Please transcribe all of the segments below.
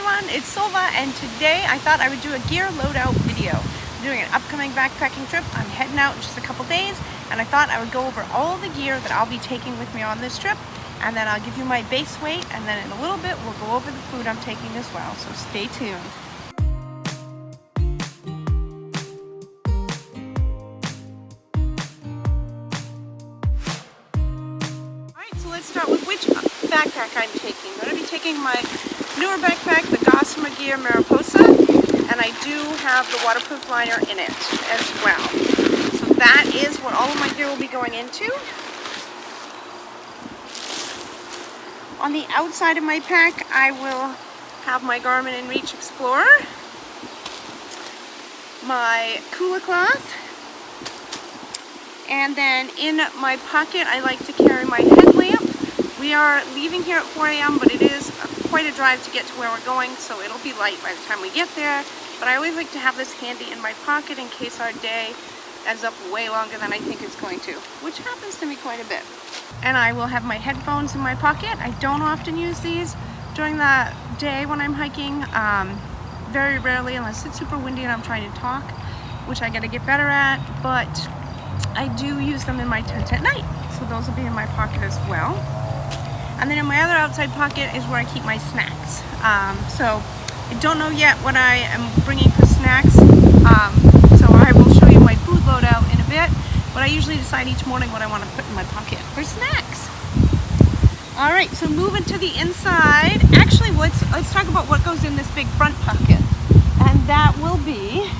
everyone, it's Silva, and today I thought I would do a gear loadout video. I'm doing an upcoming backpacking trip. I'm heading out in just a couple days, and I thought I would go over all the gear that I'll be taking with me on this trip, and then I'll give you my base weight, and then in a little bit we'll go over the food I'm taking as well, so stay tuned. Alright, so let's start with which backpack I'm taking. I'm going to be taking my newer backpack, the Gossamer Gear Mariposa, and I do have the waterproof liner in it as well. So that is what all of my gear will be going into. On the outside of my pack, I will have my Garmin InReach Explorer, my cooler cloth, and then in my pocket I like to carry my headlamp. We are leaving here at 4 a.m., but it is quite a drive to get to where we're going, so it'll be light by the time we get there. But I always like to have this handy in my pocket in case our day ends up way longer than I think it's going to, which happens to me quite a bit. And I will have my headphones in my pocket. I don't often use these during the day when I'm hiking, very rarely unless it's super windy and I'm trying to talk, which I gotta get better at, but I do use them in my tent at night, so those will be in my pocket as well. And then in my other outside pocket is where I keep my snacks. So I don't know yet what I am bringing for snacks, so I will show you my food loadout in a bit, but I usually decide each morning what I want to put in my pocket for snacks. Alright, so moving to the inside, actually let's talk about what goes in this big front pocket, and that will be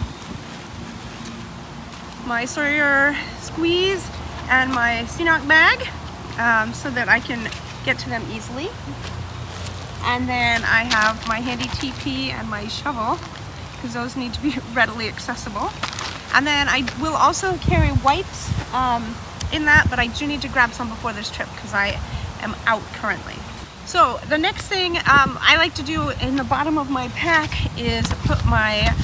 my Sawyer squeeze and my CNOC bag, so that I can get to them easily. And then I have my handy TP and my shovel, because those need to be readily accessible. And then I will also carry wipes in that, but I do need to grab some before this trip because I am out currently. So the next thing I like to do in the bottom of my pack is put my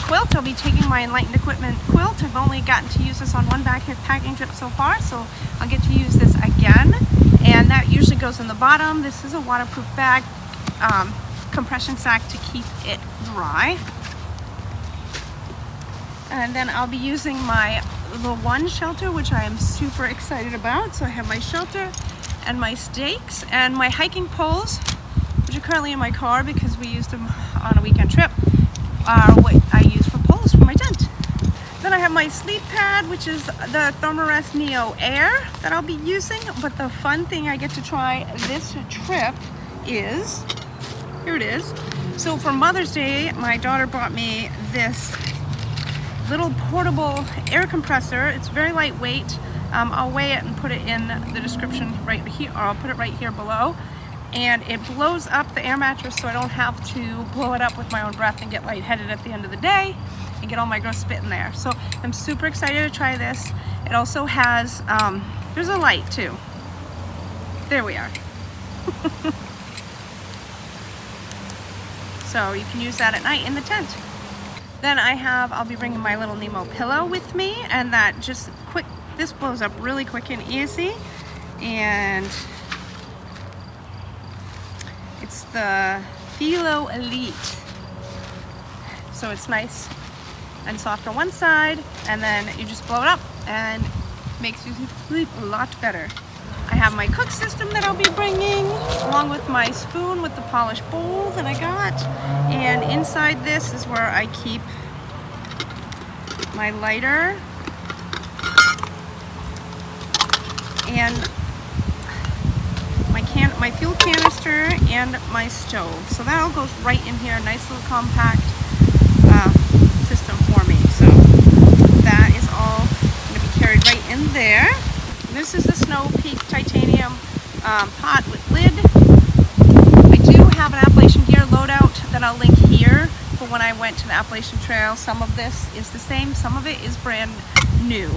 quilt. I'll be taking my Enlightened Equipment quilt. I've only gotten to use this on one backpacking trip so far, so I'll get to use this again. And that usually goes in the bottom. This is a waterproof bag, compression sack to keep it dry. And then I'll be using my the one shelter, which I am super excited about. So I have my shelter and my stakes and my hiking poles, which are currently in my car because we used them on a weekend trip, are what I use for poles for my tent. Then I have my sleep pad, which is the Thermarest Neo Air that I'll be using. But the fun thing I get to try this trip is, here it is. So for Mother's Day, my daughter bought me this little portable air compressor. It's very lightweight. I'll weigh it and put it in the description right here, or I'll put it right here below. And it blows up the air mattress so I don't have to blow it up with my own breath and get lightheaded at the end of the day and get all my gross spit in there. So I'm super excited to try this. It also has, there's a light too. There we are. So you can use that at night in the tent. Then I'll be bringing my little Nemo pillow with me, and that just quick, this blows up really quick and easy. And it's the Philo Elite. So it's nice and soft on one side, and then you just blow it up and makes you sleep a lot better. I have my cook system that I'll be bringing, along with my spoon with the polished bowl that I got. And inside this is where I keep my lighter and my fuel canister and my stove. So that all goes right in here, nice little compact system for me. So that is all going to be carried right in there. This is the Snow Peak titanium pot with lid. I do have an Appalachian Gear loadout that I'll link here for when I went to the Appalachian Trail. Some of this is the same, some of it is brand new,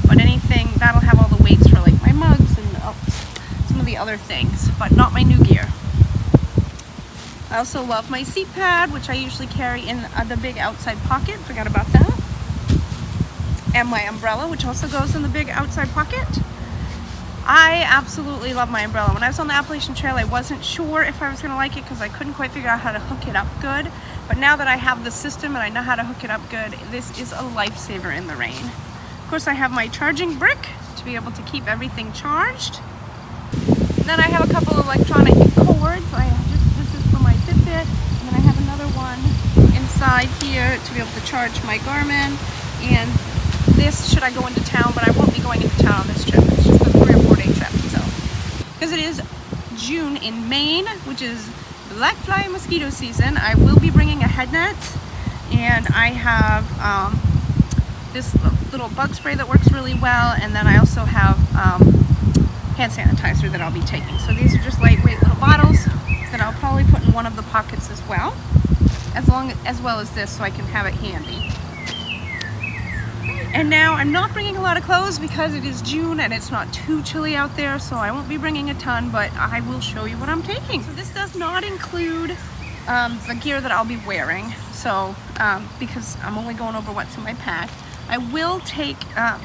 but anything that'll have all the weights for like my mugs and some of the other things, but not my new gear. I also love my seat pad, which I usually carry in the big outside pocket. Forgot about that. And my umbrella, which also goes in the big outside pocket. I absolutely love my umbrella. When I was on the Appalachian Trail, I wasn't sure if I was going to like it because I couldn't quite figure out how to hook it up good. But now that I have the system and I know how to hook it up good, this is a lifesaver in the rain. Of course, I have my charging brick to be able to keep everything charged. And then I have a couple of electronic cords. This is for my Fitbit, and then I have another one inside here to be able to charge my Garmin. And this, should I go into town, but I won't be going into town on this trip. It's just a 3 or 4 day trip. So, because it is June in Maine, which is black fly mosquito season, I will be bringing a head net, and I have this little bug spray that works really well, and then I also have hand sanitizer that I'll be taking. So these are just lightweight little bottles that I'll probably put in one of the pockets as well as this, so I can have it handy. And now I'm not bringing a lot of clothes because it is June and it's not too chilly out there, so I won't be bringing a ton, but I will show you what I'm taking. So this does not include the gear that I'll be wearing, so because I'm only going over what's in my pack. I will take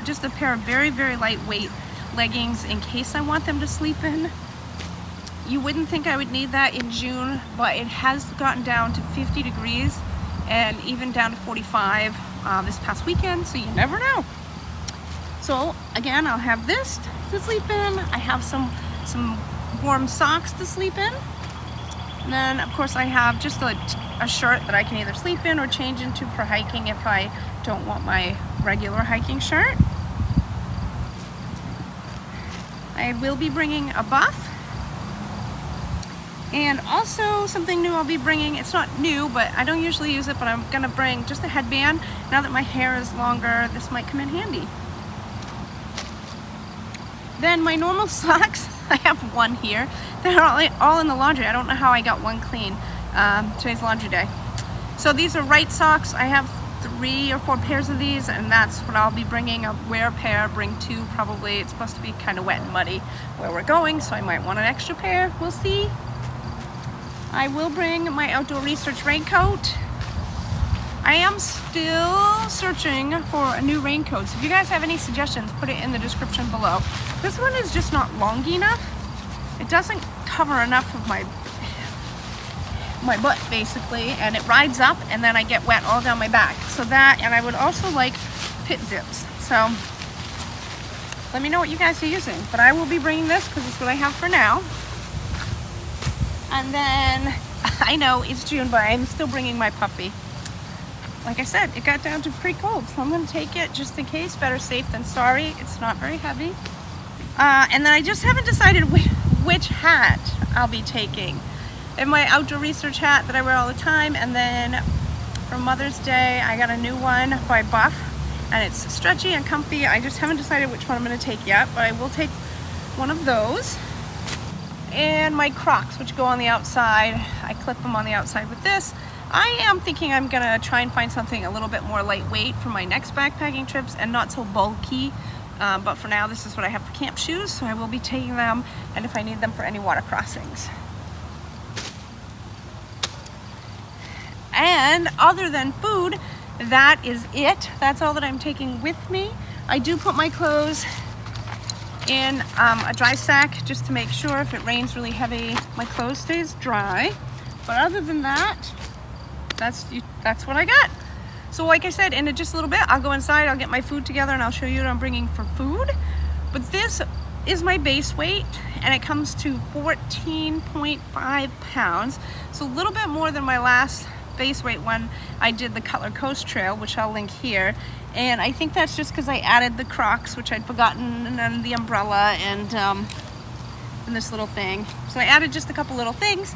just a pair of very, very lightweight leggings in case I want them to sleep in. You wouldn't think I would need that in June, but it has gotten down to 50 degrees and even down to 45 this past weekend, so you never know. So again, I'll have this to sleep in. I have some warm socks to sleep in. And then of course I have just a shirt that I can either sleep in or change into for hiking if I don't want my regular hiking shirt. I will be bringing a buff. And also something new I'll be bringing, it's not new, but I don't usually use it, but I'm gonna bring just a headband. Now that my hair is longer, this might come in handy. Then my normal socks, I have one here. They're all in the laundry. I don't know how I got one clean. Today's laundry day. So these are right socks. I have 3 or 4 pairs of these, and that's what I'll be bringing. I'll wear a pair, bring 2 probably. It's supposed to be kind of wet and muddy where we're going, so I might want an extra pair. We'll see. I will bring my outdoor research raincoat. I am still searching for a new raincoat. So if you guys have any suggestions, put it in the description below. This one is just not long enough. It doesn't cover enough of my butt basically, and it rides up and then I get wet all down my back. So that, and I would also like pit zips. So let me know what you guys are using. But I will be bringing this because it's what I have for now. And then, I know it's June, but I'm still bringing my puppy. Like I said, it got down to pretty cold, so I'm going to take it just in case. Better safe than sorry. It's not very heavy. And then I just haven't decided which hat I'll be taking. I have my outdoor research hat that I wear all the time, and then for Mother's Day, I got a new one by Buff, and it's stretchy and comfy. I just haven't decided which one I'm going to take yet, but I will take one of those. And my Crocs, which go on the outside. I clip them on the outside with this. I am thinking I'm gonna try and find something a little bit more lightweight for my next backpacking trips and not so bulky. But for now, this is what I have for camp shoes, so I will be taking them, and if I need them for any water crossings. And other than food, that is it. That's all that I'm taking with me. I do put my clothes in a dry sack just to make sure if it rains really heavy, my clothes stays dry. But other than that, that's what I got. So like I said, in just a little bit, I'll go inside, I'll get my food together, and I'll show you what I'm bringing for food. But this is my base weight, and it comes to 14.5 pounds. So a little bit more than my last base weight when I did the Cutler Coast Trail, which I'll link here. And I think that's just because I added the Crocs, which I'd forgotten, and then the umbrella and this little thing. So I added just a couple little things.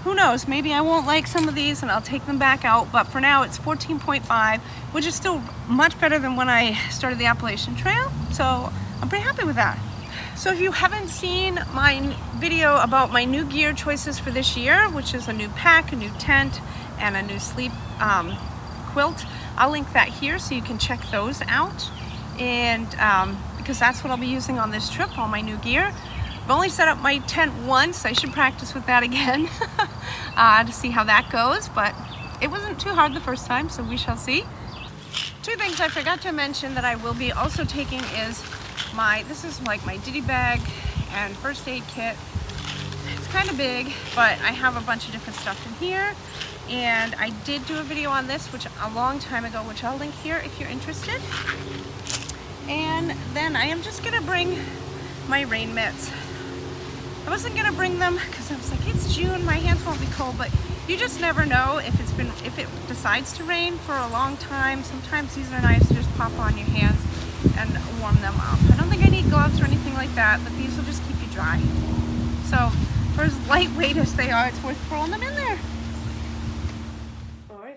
Who knows, maybe I won't like some of these and I'll take them back out, but for now it's 14.5, which is still much better than when I started the Appalachian Trail. So I'm pretty happy with that. So if you haven't seen my video about my new gear choices for this year, which is a new pack, a new tent, and a new sleep quilt, I'll link that here so you can check those out. And because that's what I'll be using on this trip, all my new gear. I've only set up my tent once. I should practice with that again to see how that goes, but it wasn't too hard the first time, so we shall see. 2 things I forgot to mention that I will be also taking is this is like my ditty bag and first aid kit. It's kind of big, but I have a bunch of different stuff in here. And I did do a video on this, which a long time ago, which I'll link here if you're interested. And then I am just gonna bring my rain mitts. I wasn't gonna bring them because I was like, it's June, my hands won't be cold, but you just never know if it decides to rain for a long time. Sometimes these are nice to just pop on your hands and warm them up. I don't think I need gloves or anything like that, but these will just keep you dry. So for as lightweight as they are, it's worth throwing them in there.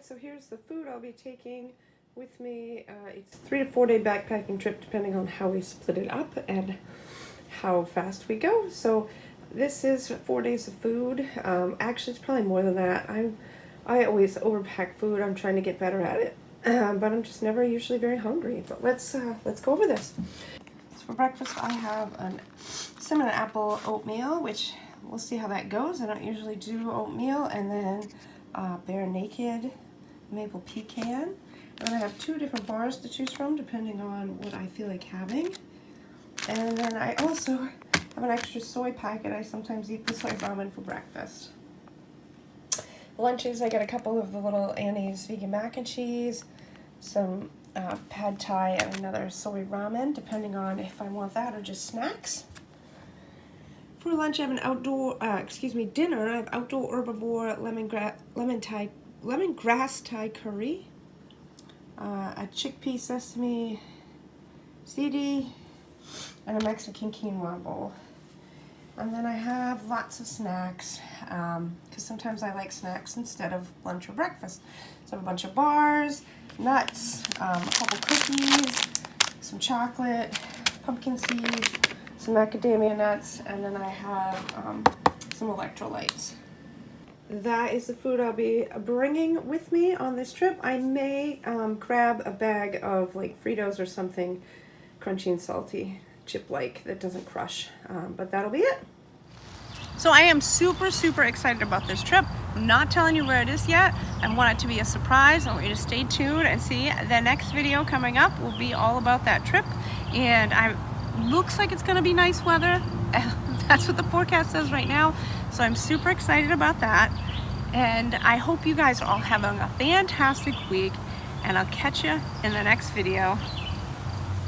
So here's the food I'll be taking with me. It's a 3 to 4 day backpacking trip depending on how we split it up and how fast we go. So this is 4 days of food. Actually, it's probably more than that. I always overpack food. I'm trying to get better at it, but I'm just never usually very hungry. But let's go over this. So for breakfast, I have a cinnamon apple oatmeal, which we'll see how that goes. I don't usually do oatmeal, and then bare naked maple pecan. And then I have 2 different bars to choose from depending on what I feel like having. And then I also have an extra soy packet. I sometimes eat the soy ramen for breakfast. Lunches, I get a couple of the little Annie's vegan mac and cheese, some pad thai, and another soy ramen depending on if I want that or just snacks. For lunch, I have an dinner. I have outdoor herbivore lemongrass Thai curry, a chickpea sesame ziti, and a Mexican quinoa bowl. And then I have lots of snacks, because sometimes I like snacks instead of lunch or breakfast. So I have a bunch of bars, nuts, a couple cookies, some chocolate, pumpkin seeds, some macadamia nuts, and then I have some electrolytes. That is the food I'll be bringing with me on this trip. I may grab a bag of like Fritos or something crunchy and salty, chip-like, that doesn't crush, but that'll be it. So I am super excited about this trip. I'm not telling you where it is yet. I want it to be a surprise. I want you to stay tuned and see the next video coming up will be all about that trip. And looks like it's gonna be nice weather. That's what the forecast says right now. So I'm super excited about that. And I hope you guys are all having a fantastic week, and I'll catch you in the next video.